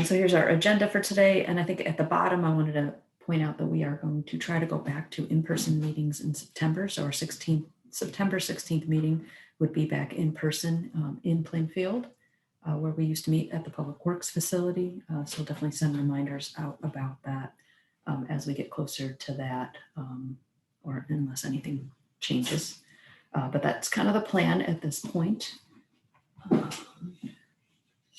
So here's our agenda for today. And I think at the bottom, I wanted to point out that we are going to try to go back to in-person meetings in September. So our September 16th meeting would be back in person in Plainfield, where we used to meet at the Public Works facility. So definitely send reminders out about that as we get closer to that, or unless anything changes. But that's kind of the plan at this point.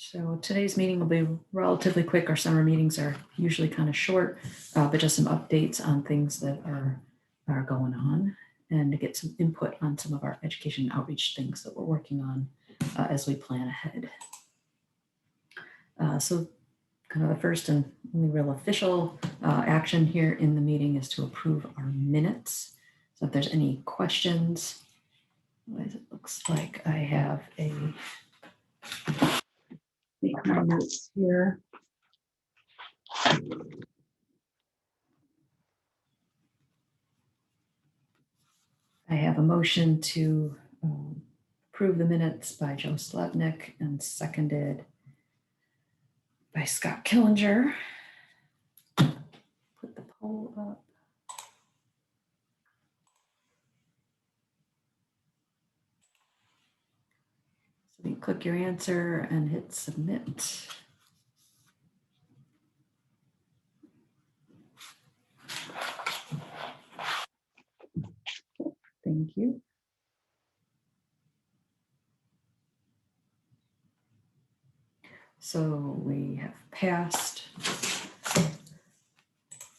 So today's meeting will be relatively quick. Our summer meetings are usually kind of short, but just some updates on things that are going on and to get some input on some of our education and outreach things that we're working on as we plan ahead. So kind of the first and only real official action here in the meeting is to approve our minutes. So if there's any questions, otherwise it looks like I have make my notes here. I have a motion to approve the minutes by Joe Slavnik and seconded by Scott Killinger. Put the poll up. So you click your answer and hit submit. Thank you. So we have passed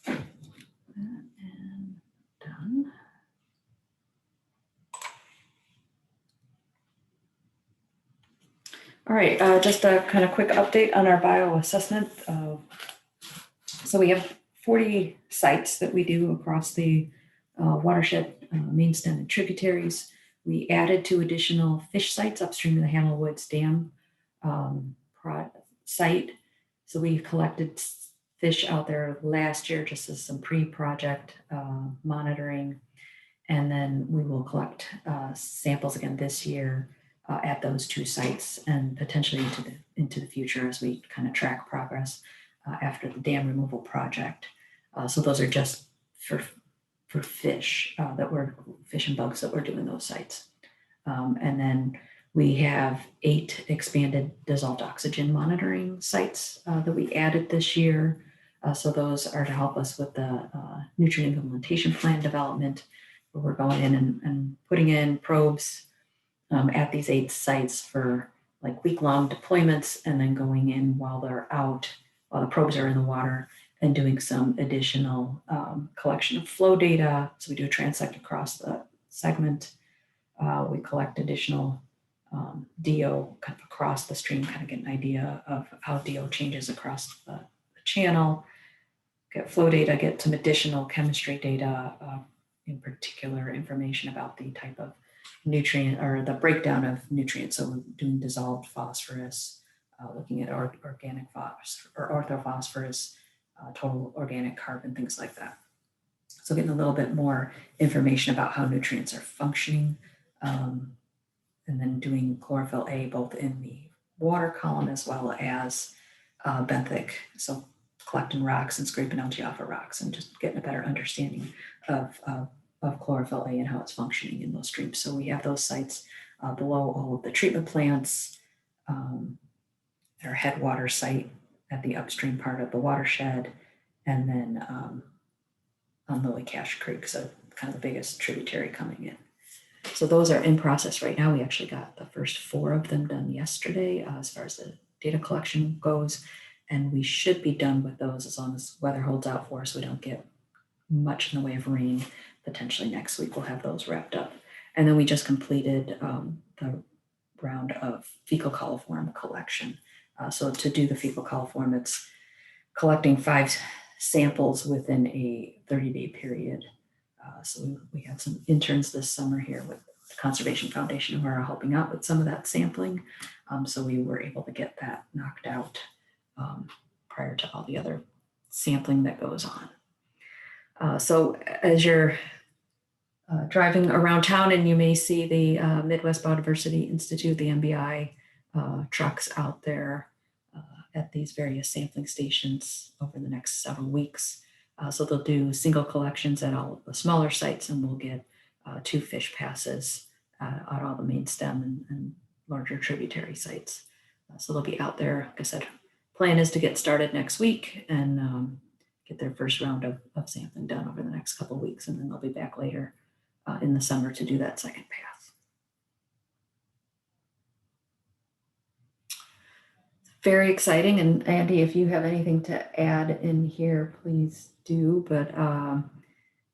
and done. All right, just a kind of quick update on our bioassessment. So we have 40 sites that we do across the watershed, main stem and tributaries. We added 2 additional fish sites upstream of the Hamel Woods Dam site. So we collected fish out there last year just as some pre-project monitoring. And then we will collect samples again this year at those 2 sites and potentially into the future as we kind of track progress after the dam removal project. So those are just for fish fish and bugs that we're doing those sites. And then we have 8 expanded dissolved oxygen monitoring sites that we added this year. So those are to help us with the nutrient implementation plan development, where we're going in and putting in probes at these 8 sites for like week-long deployments, and then going in while they're out, while the probes are in the water, and doing some additional collection of flow data. So we do a transect across the segment. We collect additional DO kind of across the stream, kind of get an idea of how DO changes across the channel, get flow data, get some additional chemistry data, in particular information about the type of nutrient or the breakdown of nutrients. So we're doing dissolved phosphorus, looking at organic phosphorus or orthophosphorus, total organic carbon, things like that. So getting a little bit more information about how nutrients are functioning, and then doing chlorophyll A both in the water column as well as benthic. So collecting rocks and scraping algae off of rocks and just getting a better understanding of chlorophyll A and how it's functioning in those streams. So we have those sites below all of the treatment plants, our headwater site at the upstream part of the watershed, and then on Lily Cache Creek, so kind of the biggest tributary coming in. So those are in process right now. We actually got the first 4 of them done yesterday as far as the data collection goes, and we should be done with those as long as weather holds out for us. We don't get much in the way of rain. Potentially next week we'll have those wrapped up. And then we just completed the round of fecal coliform collection. So to do the fecal coliform, it's collecting 5 samples within a 30-day period. So we had some interns this summer here with the Conservation Foundation who are helping out with some of that sampling. So we were able to get that knocked out prior to all the other sampling that goes on. So as you're driving around town, and you may see the Midwest Biodiversity Institute, the MBI trucks out there at these various sampling stations over the next several weeks. So they'll do single collections at all of the smaller sites, and we'll get 2 fish passes at all the main stem and larger tributary sites. So they'll be out there. Like I said, plan is to get started next week and get their first round of sampling done over the next couple of weeks, and then they'll be back later in the summer to do that second pass. Very exciting. And Andy, if you have anything to add in here, please do. But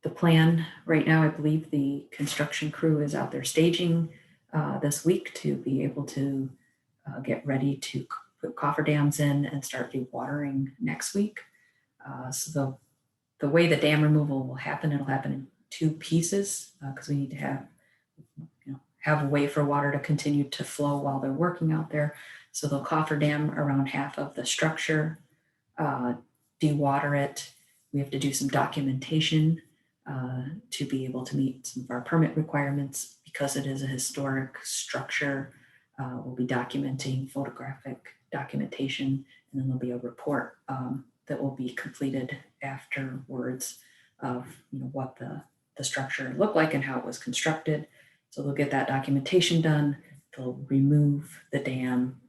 the plan right now, I believe the construction crew is out there staging this week to be able to get ready to put cofferdams in and start dewatering next week. So the way the dam removal will happen, it'll happen in 2 pieces because we need to have a way for water to continue to flow while they're working out there. So they'll cofferdam around half of the structure, dewater it. We have to do some documentation to be able to meet some of our permit requirements. Because it is a historic structure, we'll be documenting photographic documentation, and then there'll be a report that will be completed afterwards of what the structure looked like and how it was constructed. So they'll get that documentation done. They'll remove the dam,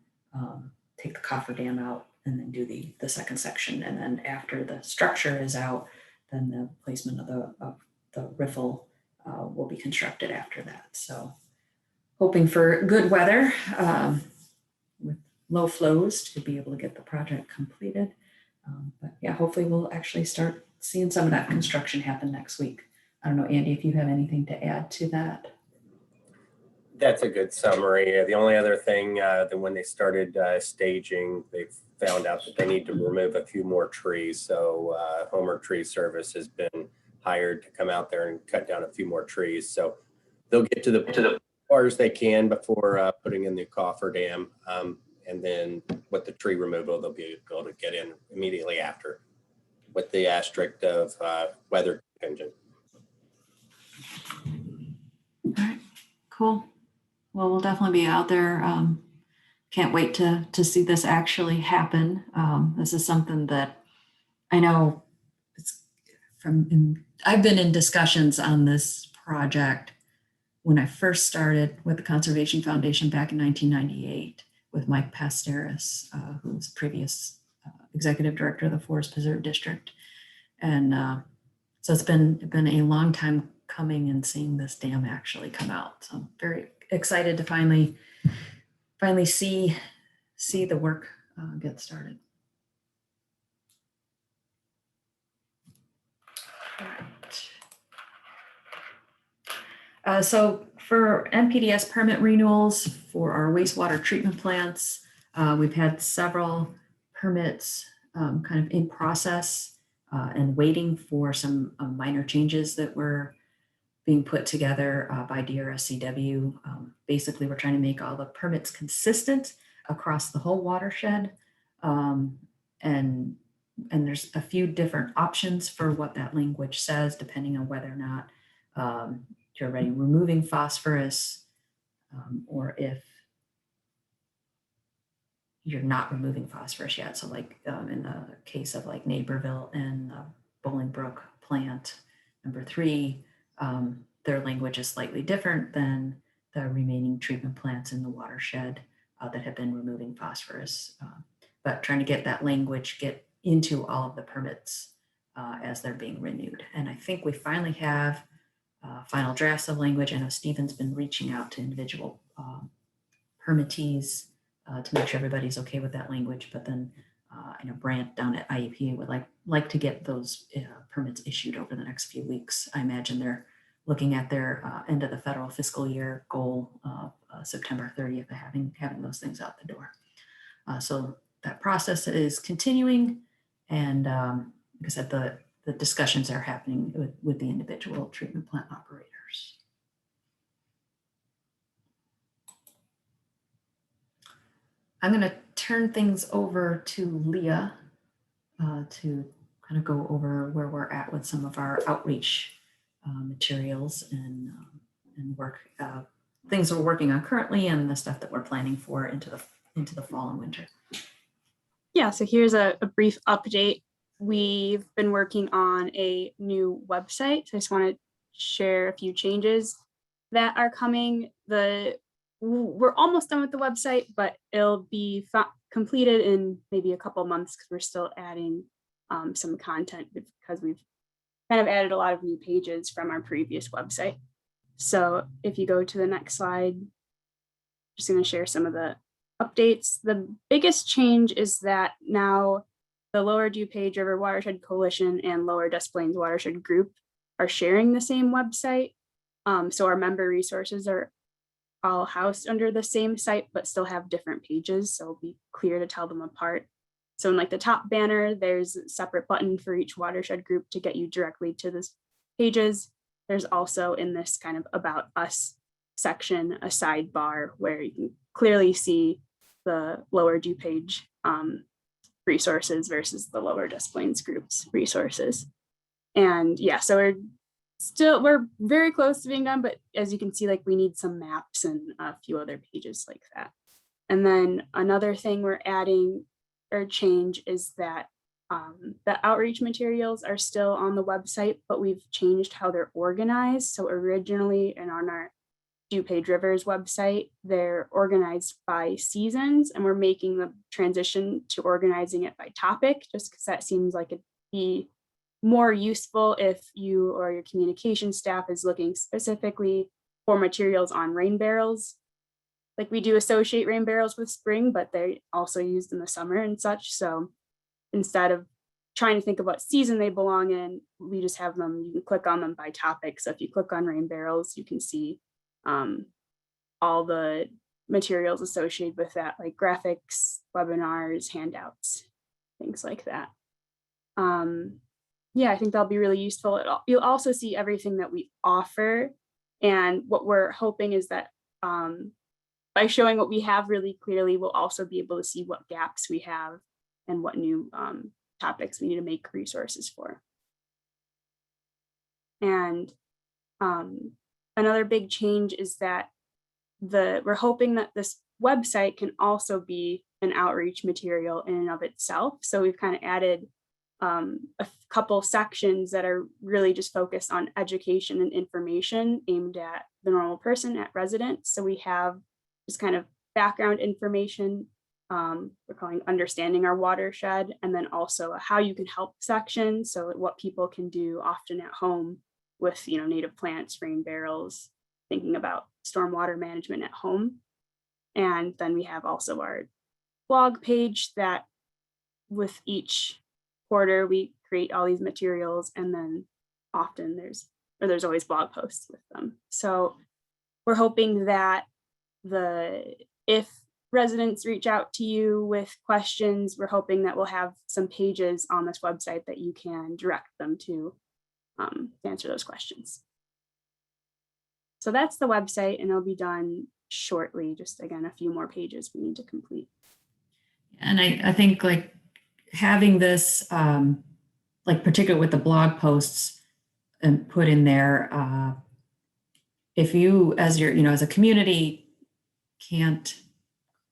take the cofferdam out, and then do the second section. And then after the structure is out, then the placement of the riffle will be constructed after that. So hoping for good weather with low flows to be able to get the project completed. But yeah, hopefully we'll actually start seeing some of that construction happen next week. I don't know, Andy, if you have anything to add to that. That's a good summary. The only other thing that when they started staging, they found out that they need to remove a few more trees. So Homer Tree Service has been hired to come out there and cut down a few more trees. So they'll get to the far as they can before putting in the cofferdam. And then with the tree removal, they'll be able to get in immediately after, with the asterisk of weather contingent. All right, cool. Well, we'll definitely be out there. Can't wait to see this actually happen. This is something that I know I've been in discussions on this project when I first started with the Conservation Foundation back in 1998 with Mike Pasteris, who was previous executive director of the Forest Preserve District. And so it's been a long time coming and seeing this dam actually come out. So I'm very excited to finally see the work get started. So for MPDS permit renewals for our wastewater treatment plants, we've had several permits kind of in process and waiting for some minor changes that were being put together by DRSCW. Basically, we're trying to make all the permits consistent across the whole watershed. And there's a few different options for what that language says, depending on whether or not you're already removing phosphorus or if you're not removing phosphorus yet. So like in the case of like Naperville and Bolingbrook plant number 3, their language is slightly different than the remaining treatment plants in the watershed that have been removing phosphorus. But trying to get that language get into all of the permits as they're being renewed. And I think we finally have final drafts of language. I know Stephen's been reaching out to individual permittees to make sure everybody's okay with that language. But then I know Brant down at IEPA would like to get those permits issued over the next few weeks. I imagine they're looking at their end of the federal fiscal year goal of September 30th of having those things out the door. So that process is continuing, and like I said, the discussions are happening with the individual treatment plant operators. I'm going to turn things over to Leah to kind of go over where we're at with some of our outreach materials and work things we're working on currently and the stuff that we're planning for into the fall and winter. Yeah, so here's a brief update. We've been working on a new website. So I just want to share a few changes that are coming. We're almost done with the website, but it'll be completed in maybe a couple months because we're still adding some content because we've kind of added a lot of new pages from our previous website. So if you go to the next slide, just going to share some of the updates. The biggest change is that now the Lower DuPage River Watershed Coalition and Lower Des Plaines Watershed Group are sharing the same website. So our member resources are all housed under the same site, but still have different pages. So it'll be clear to tell them apart. So in like the top banner, there's a separate button for each watershed group to get you directly to the pages. There's also in this kind of about us section, a sidebar where you can clearly see the Lower DuPage resources versus the Lower Des Plaines group's resources. And yeah, so we're very close to being done, but as you can see, like we need some maps and a few other pages like that. And then another thing we're adding or change is that the outreach materials are still on the website, but we've changed how they're organized. So originally and on our DuPage Rivers website, they're organized by seasons, and we're making the transition to organizing it by topic, just because that seems like it'd be more useful if you or your communication staff is looking specifically for materials on rain barrels. Like we do associate rain barrels with spring, but they're also used in the summer and such. So instead of trying to think of what season they belong in, we just have them, you can click on them by topic. So if you click on rain barrels, you can see all the materials associated with that, like graphics, webinars, handouts, things like that. Yeah, I think that'll be really useful. You'll also see everything that we offer. And what we're hoping is that by showing what we have really clearly, we'll also be able to see what gaps we have and what new topics we need to make resources for. And another big change is that we're hoping that this website can also be an outreach material in and of itself. So we've kind of added a couple sections that are really just focused on education and information aimed at the normal person, at residents. So we have just kind of background information. We're calling understanding our watershed, and then also a how you can help section. So what people can do often at home with, native plants, rain barrels, thinking about stormwater management at home. And then we have also our blog page that with each quarter we create all these materials, and then often there's always blog posts with them. So we're hoping that if residents reach out to you with questions, we're hoping that we'll have some pages on this website that you can direct them to answer those questions. So that's the website, and it'll be done shortly. Just again, a few more pages we need to complete. And I think like having this, like particularly with the blog posts and put in there, if you as a community can't,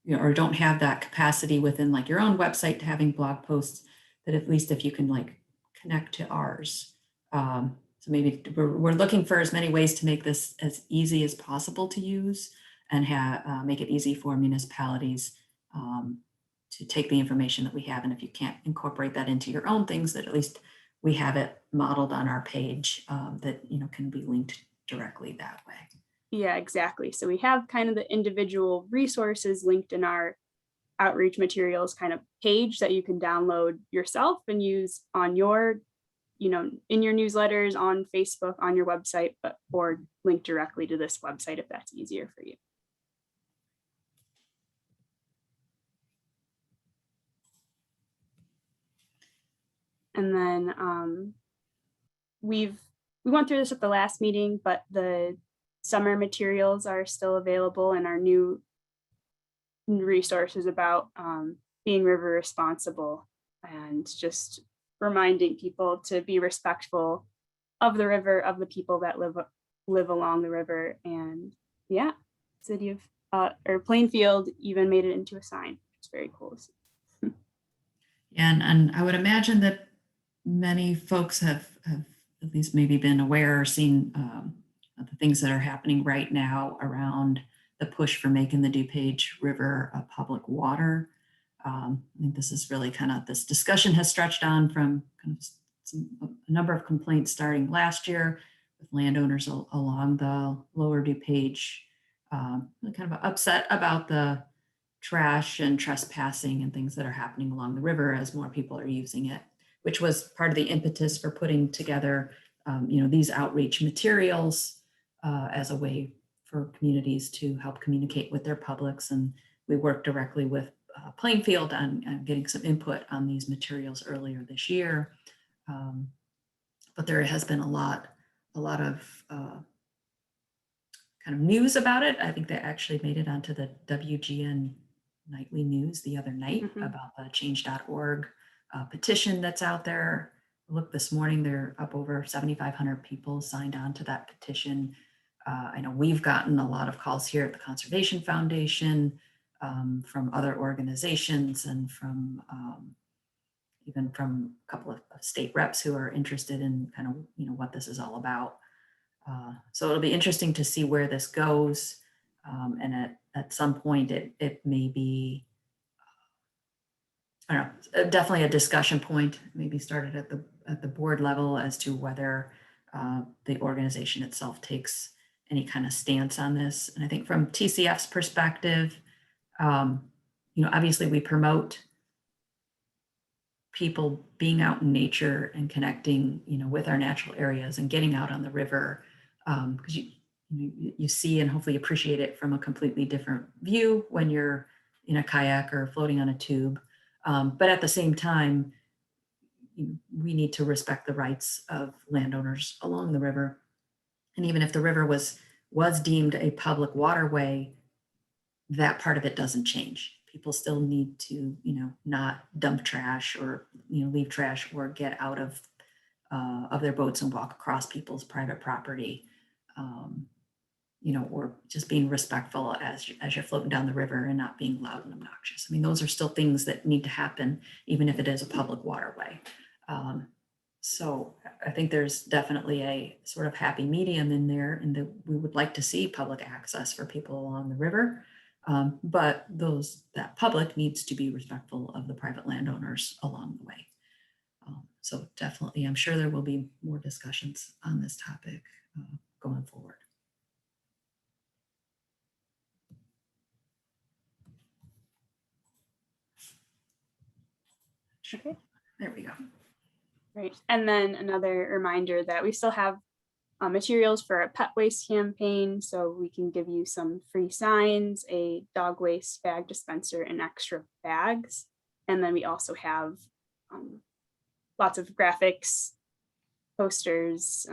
or don't have that capacity within like your own website to having blog posts, that at least if you can like connect to ours. So maybe we're looking for as many ways to make this as easy as possible to use and make it easy for municipalities to take the information that we have. And if you can't incorporate that into your own things, that at least we have it modeled on our page that can be linked directly that way. Yeah, exactly. So we have kind of the individual resources linked in our outreach materials kind of page that you can download yourself and use on your, in your newsletters, on Facebook, on your website, or link directly to this website if that's easier for you. And then we went through this at the last meeting, but the summer materials are still available, and our new resources about being river responsible and just reminding people to be respectful of the river, of the people that live along the river. And yeah, city of or Plainfield even made it into a sign. It's very cool. And I would imagine that many folks have at least maybe been aware or seen of the things that are happening right now around the push for making the DuPage River a public water. I think this is really kind of, this discussion has stretched on from kind of a number of complaints starting last year with landowners along the lower DuPage, kind of upset about the trash and trespassing and things that are happening along the river as more people are using it, which was part of the impetus for putting together, these outreach materials as a way for communities to help communicate with their publics. And we worked directly with Plainfield on getting some input on these materials earlier this year. But there has been a lot of kind of news about it. I think they actually made it onto the WGN nightly news the other night about the change.org petition that's out there. Look, this morning, they're up over 7,500 people signed on to that petition. I know we've gotten a lot of calls here at the Conservation Foundation from other organizations and from even from a couple of state reps who are interested in kind of, what this is all about. So it'll be interesting to see where this goes. And at some point it may be, I don't know, definitely a discussion point, maybe started at the board level as to whether the organization itself takes any kind of stance on this. And I think from TCF's perspective, obviously we promote people being out in nature and connecting, with our natural areas and getting out on the river, because you see and hopefully appreciate it from a completely different view when you're in a kayak or floating on a tube. But at the same time, we need to respect the rights of landowners along the river. And even if the river was deemed a public waterway, that part of it doesn't change. People still need to, not dump trash or, leave trash or get out of their boats and walk across people's private property, or just being respectful as you're floating down the river and not being loud and obnoxious. I mean, those are still things that need to happen, even if it is a public waterway. So I think there's definitely a sort of happy medium in there, and that we would like to see public access for people along the river. But that public needs to be respectful of the private landowners along the way. So definitely, I'm sure there will be more discussions on this topic going forward. Okay. There we go. Right. And then another reminder that we still have materials for a pet waste campaign. So we can give you some free signs, a dog waste bag dispenser, and extra bags. And then we also have lots of graphics, posters,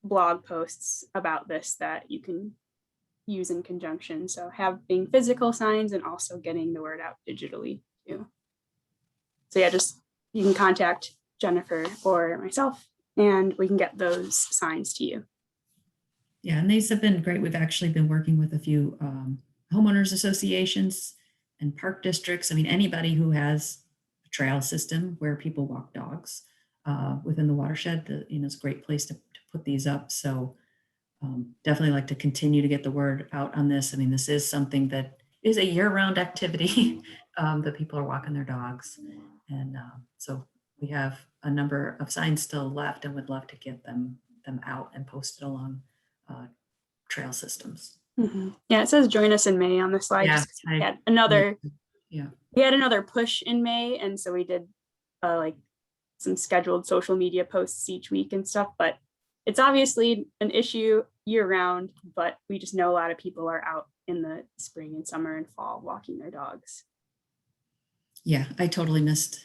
blog posts about this that you can use in conjunction. So having physical signs and also getting the word out digitally too. So yeah, just you can contact Jennifer or myself and we can get those signs to you. Yeah, and these have been great. We've actually been working with a few homeowners associations and park districts. I mean, anybody who has a trail system where people walk dogs within the watershed, it's a great place to put these up. So definitely like to continue to get the word out on this. I mean, this is something that is a year-round activity that people are walking their dogs. And so we have a number of signs still left and would love to get them out and posted along trail systems. Mm-hmm. Yeah, it says join us in May on the slide. Yeah, we had another push in May, and so we did like some scheduled social media posts each week and stuff. But it's obviously an issue year round, but we just know a lot of people are out in the spring and summer and fall walking their dogs. Yeah, I totally missed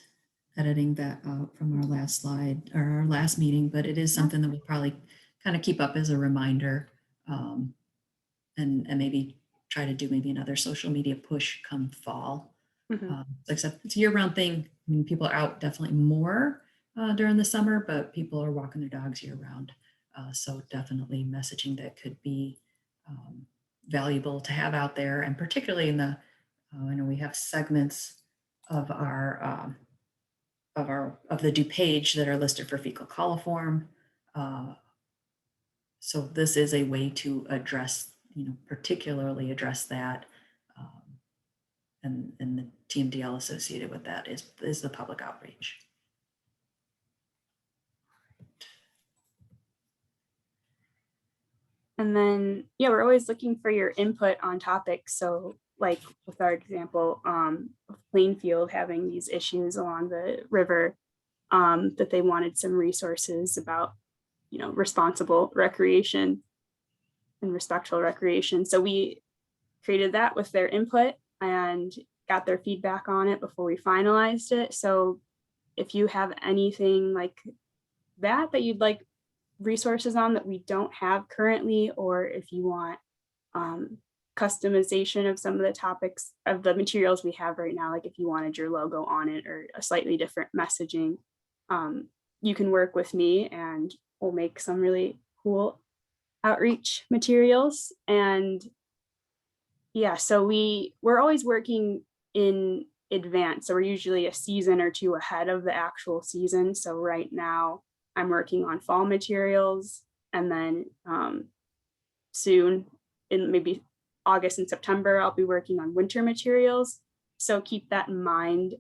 editing that out from our last slide or our last meeting, but it is something that we'll probably kind of keep up as a reminder, and maybe try to do maybe another social media push come fall. Except it's a year-round thing. I mean, people are out definitely more during the summer, but people are walking their dogs year-round. So definitely messaging that could be valuable to have out there, and particularly in the, I know we have segments of our of the DuPage that are listed for fecal coliform. So this is a way to address, particularly address that. And the TMDL associated with that is the public outreach. And then, yeah, we're always looking for your input on topics. So like with our example of Plainfield having these issues along the river, that they wanted some resources about, responsible recreation and respectful recreation. So we created that with their input and got their feedback on it before we finalized it. So if you have anything like that you'd like resources on that we don't have currently, or if you want customization of some of the topics of the materials we have right now, like if you wanted your logo on it or a slightly different messaging, you can work with me and we'll make some really cool outreach materials. And yeah, so we're always working in advance. So we're usually a season or two ahead of the actual season. So right now I'm working on fall materials, and then soon in maybe August and September, I'll be working on winter materials. So keep that in mind.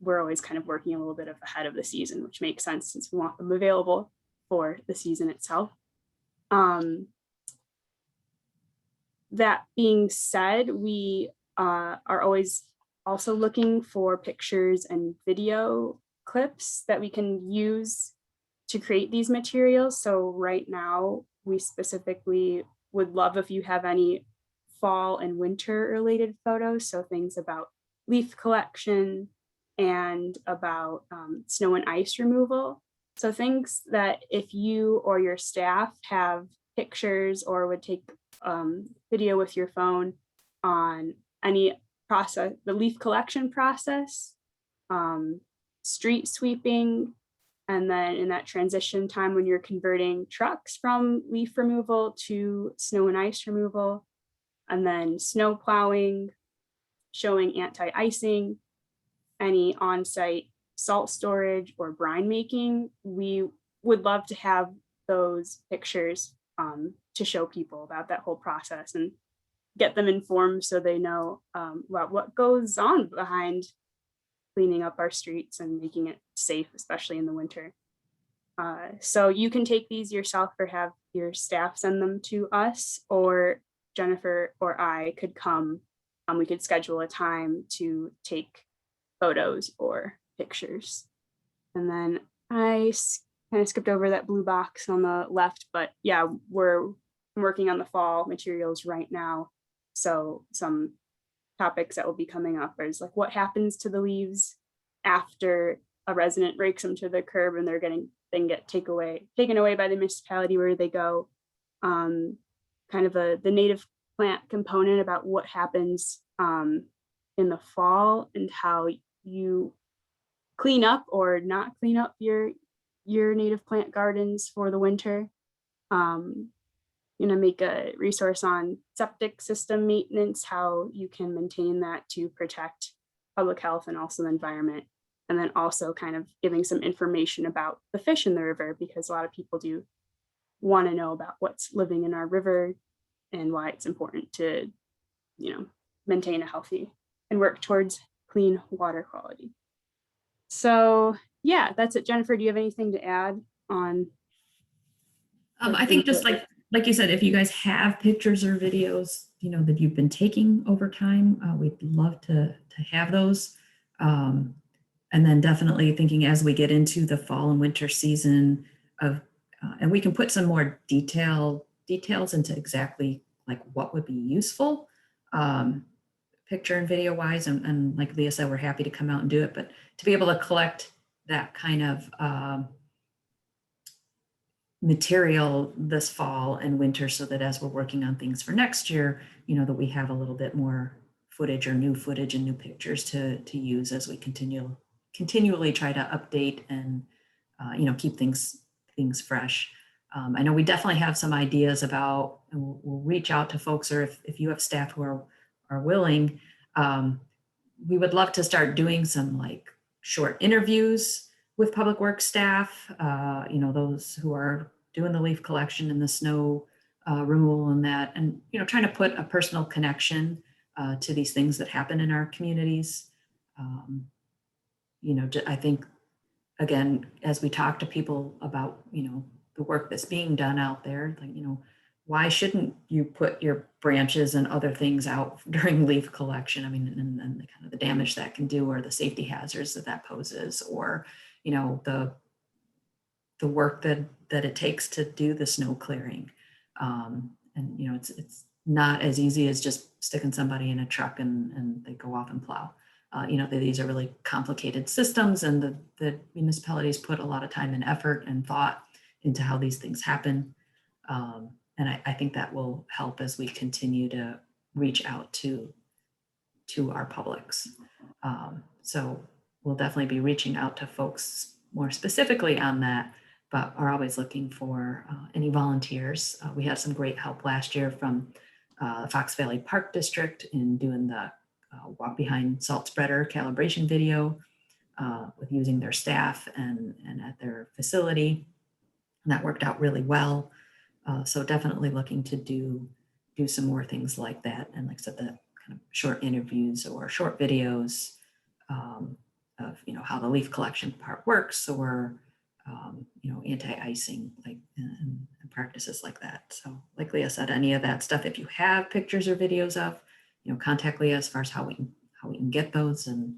We're always kind of working a little bit ahead of the season, which makes sense since we want them available for the season itself. That being said, we are always also looking for pictures and video clips that we can use to create these materials. So right now, we specifically would love if you have any fall and winter related photos. So things about leaf collection and about snow and ice removal. So things that if you or your staff have pictures or would take video with your phone on any process, the leaf collection process, street sweeping, and then in that transition time when you're converting trucks from leaf removal to snow and ice removal, and then snow plowing, showing anti-icing, any on-site salt storage or brine making, we would love to have those pictures to show people about that whole process and get them informed so they know about what goes on behind cleaning up our streets and making it safe, especially in the winter. So you can take these yourself or have your staff send them to us, or Jennifer or I could come. We could schedule a time to take photos or pictures. And then I kind of skipped over that blue box on the left, but yeah, we're working on the fall materials right now. So some topics that will be coming up is like what happens to the leaves after a resident rakes them to the curb and they're get taken away by the municipality, where they go. Kind of the native plant component about what happens in the fall and how you clean up or not clean up your native plant gardens for the winter. Make a resource on septic system maintenance, how you can maintain that to protect public health and also the environment. And then also kind of giving some information about the fish in the river, because a lot of people do want to know about what's living in our river and why it's important to, maintain a healthy and work towards clean water quality. So yeah, that's it. Jennifer, do you have anything to add on? I think just like you said, if you guys have pictures or videos, that you've been taking over time, we'd love to have those. And then definitely thinking as we get into the fall and winter season and we can put some more details into exactly like what would be useful, picture and video wise. And like Leah said, we're happy to come out and do it, but to be able to collect that kind of material this fall and winter, so that as we're working on things for next year, that we have a little bit more footage or new footage and new pictures to use as we continually try to update and keep things fresh. I know we definitely have some ideas about, and we'll reach out to folks, or if you have staff who are willing, we would love to start doing some like short interviews with public works staff, those who are doing the leaf collection and the snow removal and that, and, trying to put a personal connection to these things that happen in our communities. I think, again, as we talk to people about, the work that's being done out there, like, why shouldn't you put your branches and other things out during leaf collection? I mean, and the kind of the damage that can do, or the safety hazards that poses, or, the work that it takes to do the snow clearing. And, it's not as easy as just sticking somebody in a truck and they go off and plow. These are really complicated systems, and the municipalities put a lot of time and effort and thought into how these things happen. And I think that will help as we continue to reach out to our publics. So we'll definitely be reaching out to folks more specifically on that, but are always looking for any volunteers. We had some great help last year from the Fox Valley Park District in doing the walk behind salt spreader calibration video with using their staff and at their facility. And that worked out really well. So definitely looking to do some more things like that. And like I said, the kind of short interviews or short videos of, how the leaf collection part works, or, anti-icing, like, and practices like that. So like Leah said, any of that stuff, if you have pictures or videos of, contact Leah as far as how we can get those. And,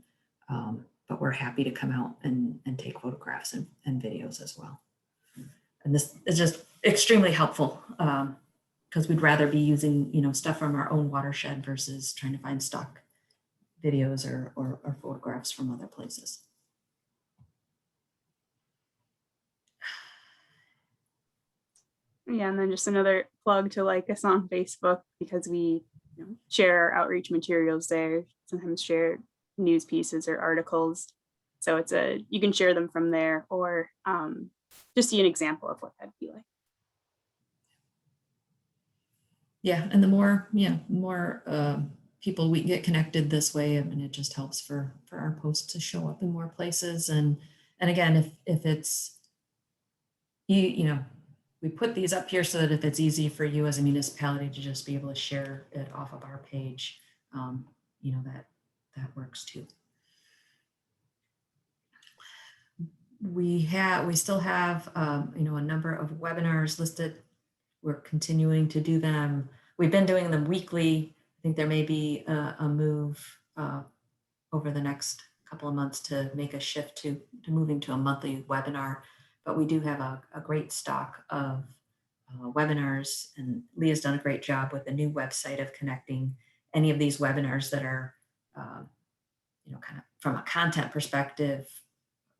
but we're happy to come out and take photographs and videos as well. And this is just extremely helpful because we'd rather be using, stuff from our own watershed versus trying to find stock videos or photographs from other places. Yeah, and then just another plug to like us on Facebook, because we share our outreach materials there, sometimes share news pieces or articles. So you can share them from there, or just see an example of what that'd be like. Yeah, and the more people we get connected this way, I mean, it just helps for our posts to show up in more places. And again, if it's we put these up here so that if it's easy for you as a municipality to just be able to share it off of our page, that works too. We still have a number of webinars listed. We're continuing to do them. We've been doing them weekly. I think there may be a move over the next couple of months to make a shift to moving to a monthly webinar. But we do have a great stock of webinars, and Leah's done a great job with the new website of connecting any of these webinars that are, kind of from a content perspective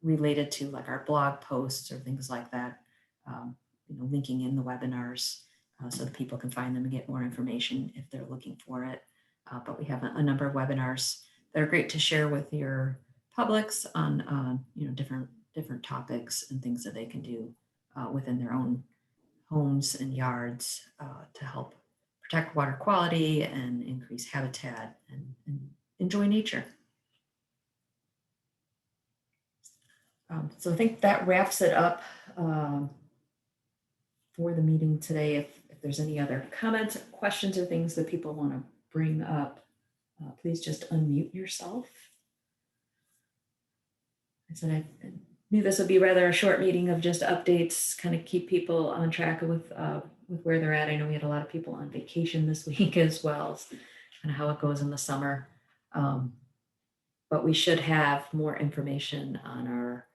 related to like our blog posts or things like that. Linking in the webinars so that people can find them and get more information if they're looking for it. But we have a number of webinars that are great to share with your publics on different topics and things that they can do within their own homes and yards to help protect water quality and increase habitat and enjoy nature. So I think that wraps it up for the meeting today. If there's any other comments, questions, or things that people want to bring up, please just unmute yourself. I said I knew this would be rather a short meeting of just updates, kind of keep people on track with where they're at. I know we had a lot of people on vacation this week as well, kind of how it goes in the summer. But we should have more information on our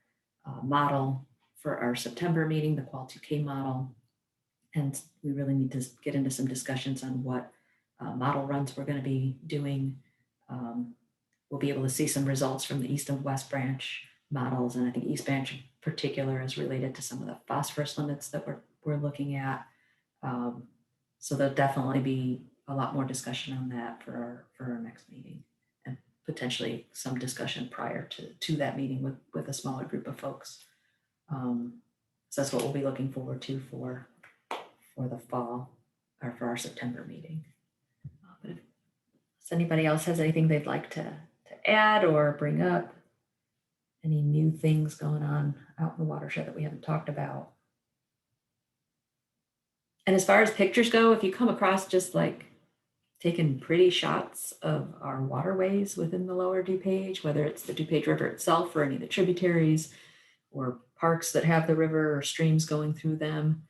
model for our September meeting, the Qual 2K model. And we really need to get into some discussions on what model runs we're going to be doing. We'll be able to see some results from the East and West Branch models. And I think East Branch in particular is related to some of the phosphorus limits that we're looking at. So there'll definitely be a lot more discussion on that for our next meeting, and potentially some discussion prior to that meeting with a smaller group of folks. So that's what we'll be looking forward to for the fall, or for our September meeting. But if anybody else has anything they'd like to add or bring up, any new things going on out in the watershed that we haven't talked about. And as far as pictures go, if you come across just like taking pretty shots of our waterways within the lower DuPage, whether it's the DuPage River itself or any of the tributaries or parks that have the river or streams going through them,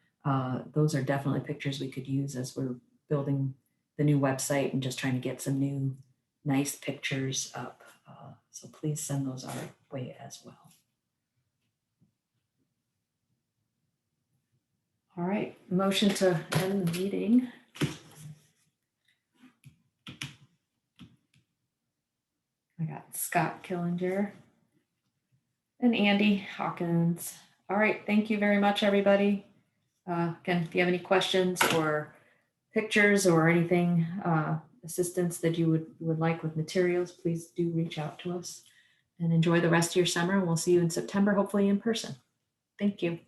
those are definitely pictures we could use as we're building the new website and just trying to get some new nice pictures up. So please send those our way as well. All right, motion to end the meeting. I got Scott Killinger and Andy Hawkins. All right, thank you very much, everybody. Again, if you have any questions or pictures or anything, assistance that you would like with materials, please do reach out to us and enjoy the rest of your summer. We'll see you in September, hopefully in person. Thank you.